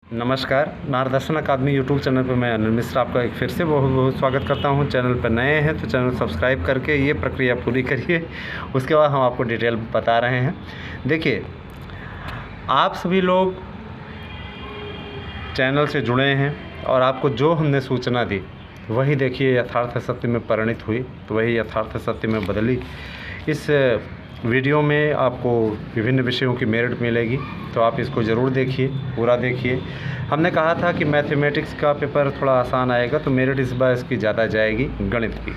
नमस्कार, नारदर्शन अकादमी YouTube channel पर मैं अनिल मिश्रा आपका एक फिर से बहुत बहुत स्वागत करता हूं। चैनल पर नए हैं तो चैनल सब्सक्राइब करके ये प्रक्रिया पूरी करिए। उसके बाद हम आपको डिटेल बता रहे हैं। देखिए, आप सभी लोग चैनल से जुड़े हैं और आपको जो हमने सूचना दी वही देखिए यथार्थ सत्य में परिणित हुई, तो वही यथार्थ सत्य में बदली। इस वीडियो में आपको विभिन्न विषयों की मेरिट मिलेगी, तो आप इसको ज़रूर देखिए, पूरा देखिए। हमने कहा था कि मैथमेटिक्स का पेपर थोड़ा आसान आएगा, तो मेरिट इस बार इसकी ज़्यादा जाएगी, गणित की।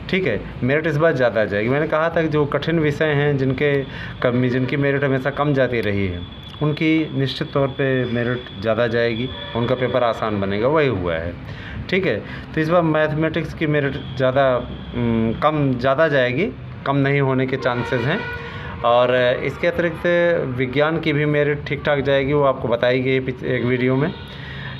ठीक है, मेरिट इस बार ज़्यादा जाएगी। मैंने कहा था कि जो कठिन विषय हैं, जिनकी मेरिट हमेशा कम जाती रही है, उनकी निश्चित तौर पे मेरिट ज़्यादा जाएगी, उनका पेपर आसान बनेगा, वही हुआ है। ठीक है, तो इस बार मैथमेटिक्स की मेरिट ज़्यादा जाएगी, कम नहीं होने के चांसेस हैं। और इसके अतिरिक्त विज्ञान की भी मेरिट ठीक ठाक जाएगी, वो आपको बताई गई एक वीडियो में।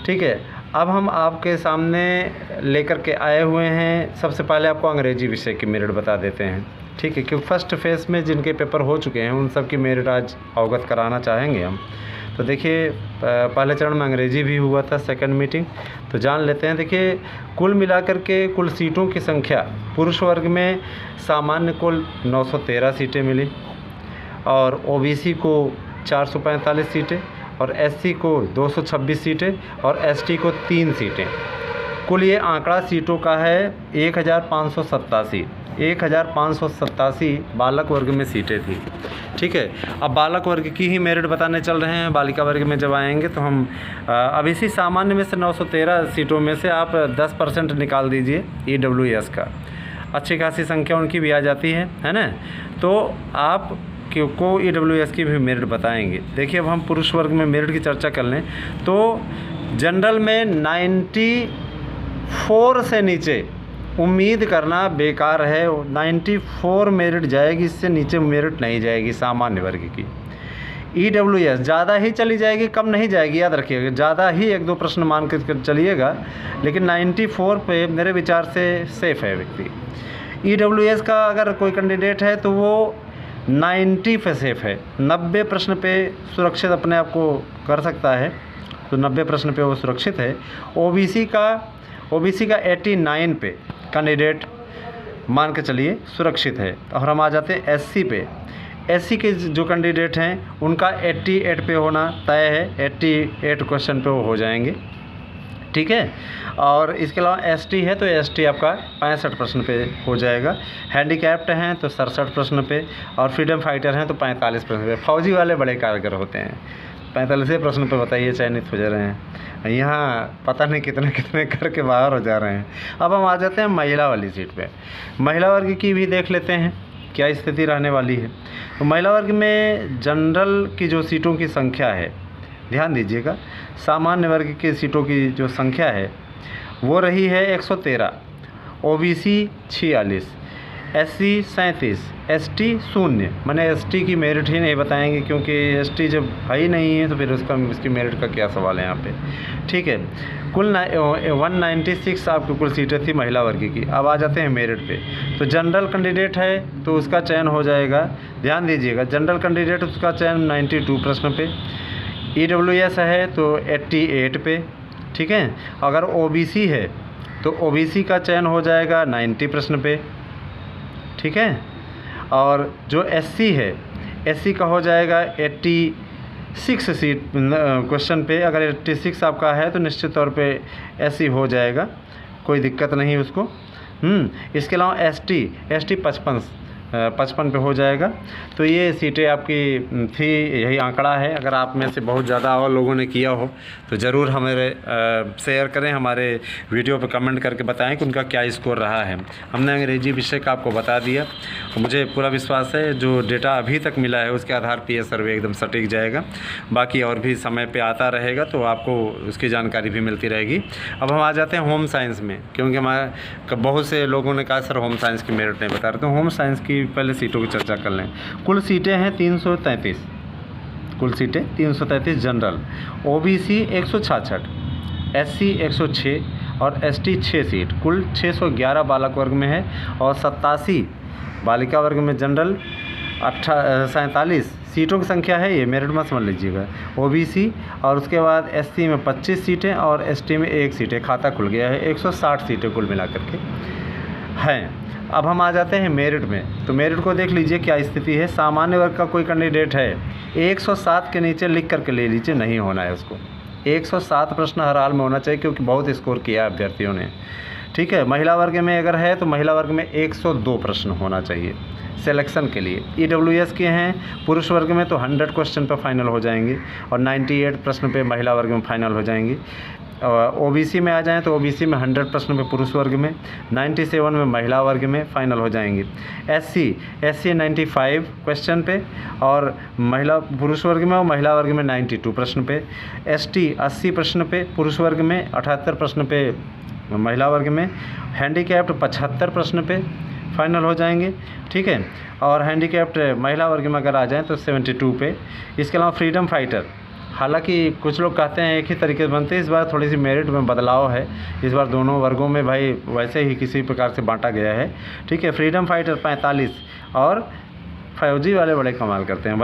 ठीक है, अब हम आपके सामने लेकर के आए हुए हैं। सबसे पहले आपको अंग्रेजी विषय की मेरिट बता देते हैं। ठीक है, क्योंकि फर्स्ट फेज़ में जिनके पेपर हो चुके हैं उन सब की मेरिट आज अवगत कराना चाहेंगे हम। तो देखिए, पहले चरण में अंग्रेजी भी हुआ था, सेकंड मीटिंग, तो जान लेते हैं। देखिए, कुल मिलाकर के कुल सीटों की संख्या, पुरुष वर्ग में सामान्य कुल 913 सीटें मिली, और ओबीसी को 445 सीटें, और एससी को 226 सीटें, और एसटी को 3 सीटें। कुल ये आंकड़ा सीटों का है 1587 बालक वर्ग में सीटें थी। ठीक है, अब बालक वर्ग की ही मेरिट बताने चल रहे हैं। बालिका वर्ग में जब आएंगे तो हम अब इसी सामान्य में से 913 सीटों में से आप 10% निकाल दीजिए EWS का। अच्छी खासी संख्या उनकी भी आ जाती है ना। तो आप को EWS की भी मेरिट बताएंगे। देखिए, अब हम पुरुष वर्ग में मेरिट की चर्चा कर लें तो जनरल में 94 से नीचे उम्मीद करना बेकार है। 94 मेरिट जाएगी, इससे नीचे मेरिट नहीं जाएगी सामान्य वर्ग की। EWS ज़्यादा ही चली जाएगी, कम नहीं जाएगी, याद रखिएगा। ज़्यादा ही 1-2 प्रश्न मान कर चलिएगा, लेकिन 94 पे मेरे विचार से सेफ़ है व्यक्ति। EWS का अगर कोई कैंडिडेट है तो वो 90 पे सेफ़ है। 90 प्रश्न पे सुरक्षित अपने आप को कर सकता है, तो 90 प्रश्न पे वो सुरक्षित है। ओबीसी का 89 पे कैंडिडेट मान के चलिए सुरक्षित है। और हम आ जाते हैं एससी पे। एससी के जो कैंडिडेट हैं उनका 88 पे होना तय है, 88 क्वेश्चन पे वो हो जाएंगे। ठीक है, और इसके अलावा एसटी है तो एसटी आपका 65 प्रश्न पे हो जाएगा। हैंडीकैप्ड हैं तो 67 प्रश्न पे, और फ्रीडम फाइटर हैं तो 45 प्रश्न पे। फौजी वाले बड़े कारगर होते हैं, 45 प्रश्न पे बताइए चयनित हो जा रहे हैं। यहाँ पता नहीं कितने कितने करके बाहर हो जा रहे हैं। अब हम आ जाते हैं महिला वाली सीट पे। महिला वर्ग की भी देख लेते हैं क्या स्थिति रहने वाली है। तो महिला वर्ग में जनरल की जो सीटों की संख्या है, ध्यान दीजिएगा, सामान्य वर्ग की सीटों की जो संख्या है वो रही है 113, ओबीसी 46, एससी 37, एसटी 0। मैंने एसटी की मेरिट ही नहीं बताएंगे, क्योंकि एसटी जब है ही नहीं है तो फिर उसकी मेरिट का क्या सवाल है यहाँ पे। ठीक है, कुल 196 आपकी कुल सीटें थी महिला वर्ग की। अब आ जाते हैं मेरिट पे। तो जनरल कैंडिडेट है तो उसका चयन हो जाएगा, ध्यान दीजिएगा, जनरल कैंडिडेट उसका चयन 92 प्रश्न पे। EWS है तो 88 पे। ठीक है, अगर ओबीसी है तो ओबीसी का चयन हो जाएगा 90 प्रश्न पे। ठीक है, और जो एससी है, एससी का हो जाएगा 86 सीट क्वेश्चन पे। अगर 86 आपका है तो निश्चित तौर पे एससी हो जाएगा, कोई दिक्कत नहीं उसको। इसके अलावा एसटी 55 पे हो जाएगा। तो ये सीटें आपकी थी, यही आंकड़ा है। अगर आप में से बहुत ज़्यादा और लोगों ने किया हो तो ज़रूर हमारे शेयर करें, हमारे वीडियो पे कमेंट करके बताएं कि उनका क्या स्कोर रहा है। हमने अंग्रेजी विषय का आपको बता दिया। मुझे पूरा विश्वास है जो डेटा अभी तक मिला है उसके आधार पर यह सर्वे एकदम सटीक जाएगा। बाकी और भी समय पर आता रहेगा तो आपको उसकी जानकारी भी मिलती रहेगी। अब हम आ जाते हैं होम साइंस में, क्योंकि हमारे बहुत से लोगों ने कहा सर होम साइंस की मेरिट नहीं बता रहे, तो होम साइंस की पहले सीटों की चर्चा कर लें। कुल सीटें हैं 333 जनरल, ओबीसी 166, एससी 106 और एसटी 6 सीट। कुल 611 बालक वर्ग में है, और 87 बालिका वर्ग में जनरल, 47 सीटों की संख्या है ये, मेरिट में समझ लीजिएगा। ओबीसी और उसके बाद एससी में 25 सीटें और एसटी में 1 सीटें, खाता खुल गया है। 160 सीटें कुल मिला करके हैं। अब हम आ जाते हैं मेरिट में। तो मेरिट को देख लीजिए क्या स्थिति है। सामान्य वर्ग का कोई कैंडिडेट है, 107 के नीचे लिख करके ले लीजिए, नहीं होना है उसको। 107 प्रश्न हर हाल में होना चाहिए, क्योंकि बहुत स्कोर किया है अभ्यर्थियों ने, ठीक है। महिला वर्ग में अगर है तो महिला वर्ग में 102 प्रश्न होना चाहिए सिलेक्शन के लिए। ईडब्ल्यूएस के हैं पुरुष वर्ग में तो 100 क्वेश्चन पर फाइनल हो जाएंगे और 98 प्रश्न पे महिला वर्ग में फाइनल हो जाएंगे। ओबीसी में आ जाएं तो ओबीसी में 100 प्रश्न पे पुरुष वर्ग में, 97 में महिला वर्ग में फाइनल हो जाएंगे। एससी 95 क्वेश्चन पे और महिला पुरुष वर्ग में और महिला वर्ग में 92 प्रश्न पे। एसटी 80 प्रश्न पे पुरुष वर्ग में, 78 प्रश्न पे महिला वर्ग में। हैंडीकैप्ड 75 प्रश्न पे फाइनल हो जाएंगे, ठीक है। और हैंडीकैप्ड महिला वर्ग में अगर आ जाएँ तो 72 पे। इसके अलावा फ्रीडम फाइटर, हालांकि कुछ लोग कहते हैं एक ही तरीके से बनते हैं, इस बार थोड़ी सी मेरिट में बदलाव है। इस बार दोनों वर्गों में भाई वैसे ही किसी प्रकार से बांटा गया है, ठीक है। फ्रीडम फाइटर 45 और फौजी वाले बड़े कमाल करते हैं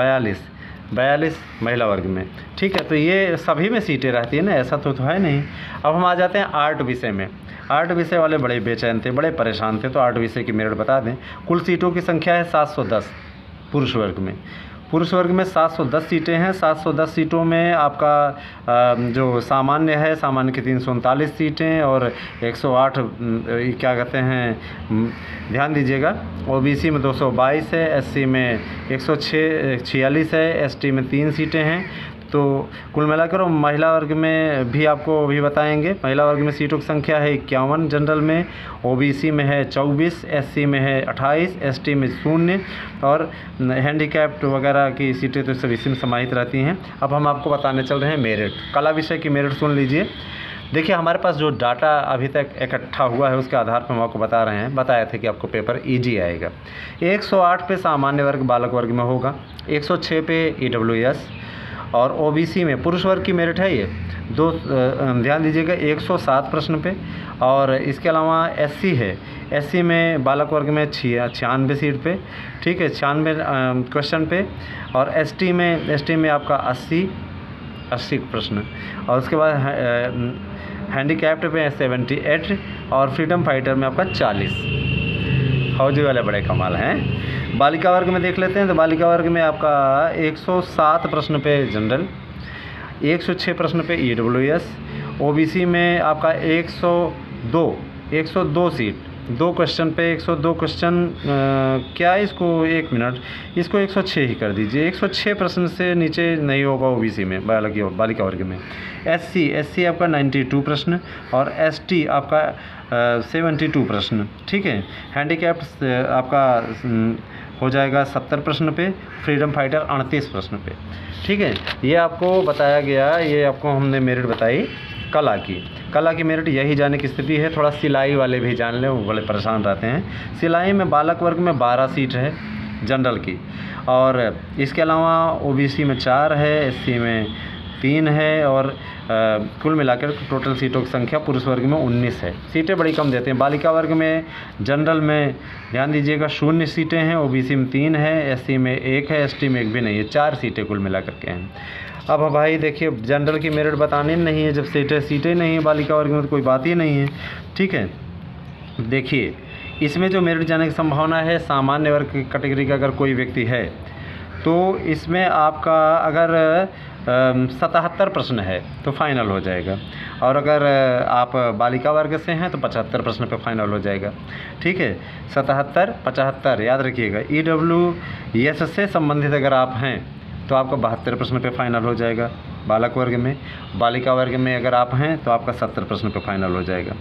42 महिला वर्ग में, ठीक है। तो ये सभी में सीटें रहती है ना, ऐसा तो है नहीं। अब हम आ जाते हैं आर्ट विषय में। आर्ट विषय वाले बड़े बेचैन थे, बड़े परेशान थे, तो आर्ट विषय की मेरिट बता दें। कुल सीटों की संख्या है 710 पुरुष वर्ग में। पुरुष वर्ग में 710 सीटें हैं। 710 सीटों में आपका जो सामान्य है, सामान्य की 339 सीटें और 108 क्या कहते हैं, ध्यान दीजिएगा, ओबीसी में 222 है, एससी में 146 है, एसटी में 3 सीटें हैं। तो कुल मिलाकर महिला वर्ग में भी आपको अभी बताएंगे। महिला वर्ग में सीटों की संख्या है 51 जनरल में, ओबीसी में है 24, एससी में है 28, एसटी में 0 और हैंडीकैप्ड वगैरह की सीटें तो सब इसी में समाहित रहती हैं। अब हम आपको बताने चल रहे हैं मेरिट। कला विषय की मेरिट सुन लीजिए। देखिए हमारे पास जो डाटा अभी तक इकट्ठा हुआ है उसके आधार पर हम आपको बता रहे हैं। बताया था कि आपको पेपर ईजी आएगा। 108 पे सामान्य वर्ग बालक वर्ग में होगा, 106 पे ईडब्ल्यूएस और ओबीसी में पुरुष वर्ग की मेरिट है ये ध्यान दीजिएगा 107 प्रश्न पे। और इसके अलावा एससी है, एससी में बालक वर्ग में 96 सीट पे, ठीक है, 96 क्वेश्चन पे। और एसटी में आपका 80 प्रश्न और उसके बाद हैंडीकैप्ड पे 78 और फ्रीडम फाइटर में आपका 40। फौजी वाले बड़े कमाल हैं। बालिका वर्ग में देख लेते हैं। तो बालिका वर्ग में आपका 107 प्रश्न पे जनरल, 106 प्रश्न पे ईडब्ल्यूएस, ओबीसी में आपका 102 सीट, 2 क्वेश्चन पे 102 क्वेश्चन क्या इसको 1 मिनट, इसको 106 ही कर दीजिए। 106 प्रश्न से नीचे नहीं होगा ओबीसी में बालिका वर्ग में। एससी आपका 92 प्रश्न और एसटी आपका 72 प्रश्न, ठीक है। हैंडीकैप्ड आपका हो जाएगा 70 प्रश्न पे, फ्रीडम फाइटर 38 प्रश्न पे, ठीक है। ये आपको बताया गया, ये आपको हमने मेरिट बताई कला की मेरिट यही जाने की स्थिति है। थोड़ा सिलाई वाले भी जान लें, वो बड़े परेशान रहते हैं। सिलाई में बालक वर्ग में 12 सीट है जनरल की और इसके अलावा ओबीसी में 4 है, एससी में 3 है और कुल मिलाकर टोटल सीटों की संख्या पुरुष वर्ग में 19 है। सीटें बड़ी कम देते हैं। बालिका वर्ग में जनरल में ध्यान दीजिएगा 0 सीटें हैं, ओबीसी में 3 है, एससी में 1 है, एसटी में 1 भी नहीं है, 4 सीटें कुल मिलाकर के हैं। अब भाई देखिए जनरल की मेरिट बतानी नहीं है, जब सीटें नहीं है बालिका वर्ग में तो कोई बात ही नहीं है, ठीक है। देखिए इसमें जो मेरिट जाने की संभावना है, सामान्य वर्ग की कैटेगरी का अगर कोई व्यक्ति है तो इसमें आपका अगर 77 प्रश्न है तो फाइनल हो जाएगा और अगर आप बालिका वर्ग से हैं तो 75 प्रश्न पे फाइनल हो जाएगा, ठीक है। 77 75 याद रखिएगा। ईडब्ल्यूएस से संबंधित अगर आप हैं तो आपका 72 प्रश्न पे फाइनल हो जाएगा बालक वर्ग में। बालिका वर्ग में अगर आप हैं तो आपका 70 प्रश्न पे फाइनल हो जाएगा।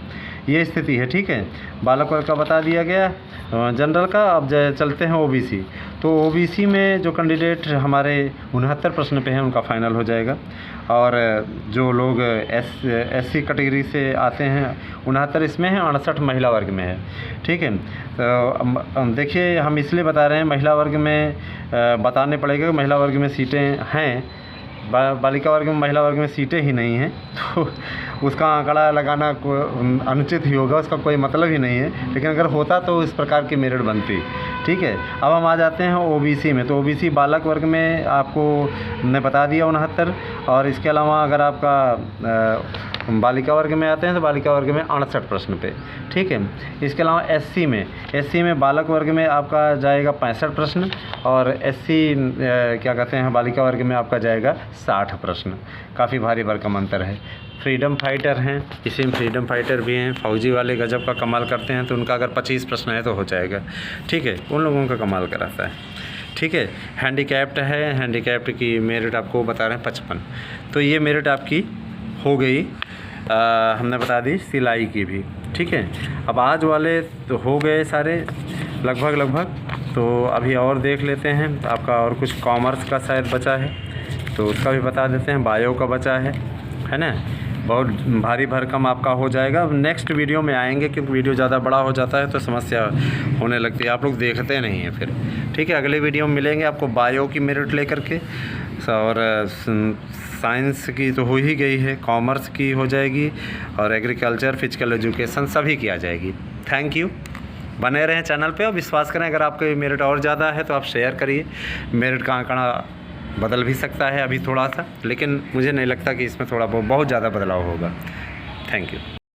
ये स्थिति है, ठीक है। बालक वर्ग का बता दिया गया, जनरल का। अब चलते हैं ओबीसी। तो ओबीसी में जो कैंडिडेट हमारे 69 प्रश्न पे हैं उनका फाइनल हो जाएगा और जो लोग एससी कैटेगरी से आते हैं 69 इसमें है, 68 महिला वर्ग में है, ठीक है। तो देखिए हम इसलिए बता रहे हैं महिला वर्ग में बताने पड़ेगा कि महिला वर्ग में सीटें हैं बालिका वर्ग में, महिला वर्ग में सीटें ही नहीं हैं, तो उसका आंकड़ा लगाना अनुचित ही होगा, उसका कोई मतलब ही नहीं है। लेकिन अगर होता तो इस प्रकार की मेरिट बनती। ठीक है, अब हम आ जाते हैं ओबीसी में। तो ओबीसी बालक वर्ग में आपको हमने बता दिया 69, और इसके अलावा अगर आपका बालिका वर्ग में आते हैं तो बालिका वर्ग में 68 प्रश्न पे। ठीक है, इसके अलावा एससी में बालक वर्ग में आपका जाएगा 65 प्रश्न, और एससी क्या कहते हैं बालिका वर्ग में आपका जाएगा 60 प्रश्न। काफ़ी भारी भरकम अंतर है। फ्रीडम फाइटर हैं, इसी में फ्रीडम फाइटर भी हैं, फौजी वाले गजब का कमाल करते हैं, तो उनका अगर 25 प्रश्न है तो हो जाएगा। ठीक है, उन लोगों का कमाल कराता है। ठीक है, हैंडीकैप्ड है, हैंडीकैप्ड की मेरिट आपको बता रहे हैं 55। तो ये मेरिट आपकी हो गई, हमने बता दी सिलाई की भी। ठीक है, अब आज वाले तो हो गए सारे लगभग। तो अभी और देख लेते हैं आपका, और कुछ कॉमर्स का शायद बचा है तो उसका भी बता देते हैं, बायो का बचा है ना। बहुत भारी भरकम आपका हो जाएगा। अब नेक्स्ट वीडियो में आएंगे, क्योंकि वीडियो ज़्यादा बड़ा हो जाता है तो समस्या होने लगती है, आप लोग देखते नहीं हैं फिर। ठीक है, अगले वीडियो में मिलेंगे आपको बायो की मेरिट लेकर के, और साइंस की तो हो ही गई है, कॉमर्स की हो जाएगी, और एग्रीकल्चर, फिजिकल एजुकेशन सभी की आ जाएगी। थैंक यू, बने रहें चैनल पे और विश्वास करें। अगर आपके मेरिट और ज़्यादा है तो आप शेयर करिए। मेरिट का आंकड़ा बदल भी सकता है अभी थोड़ा सा, लेकिन मुझे नहीं लगता कि इसमें थोड़ा बहुत ज़्यादा बदलाव होगा। Thank you.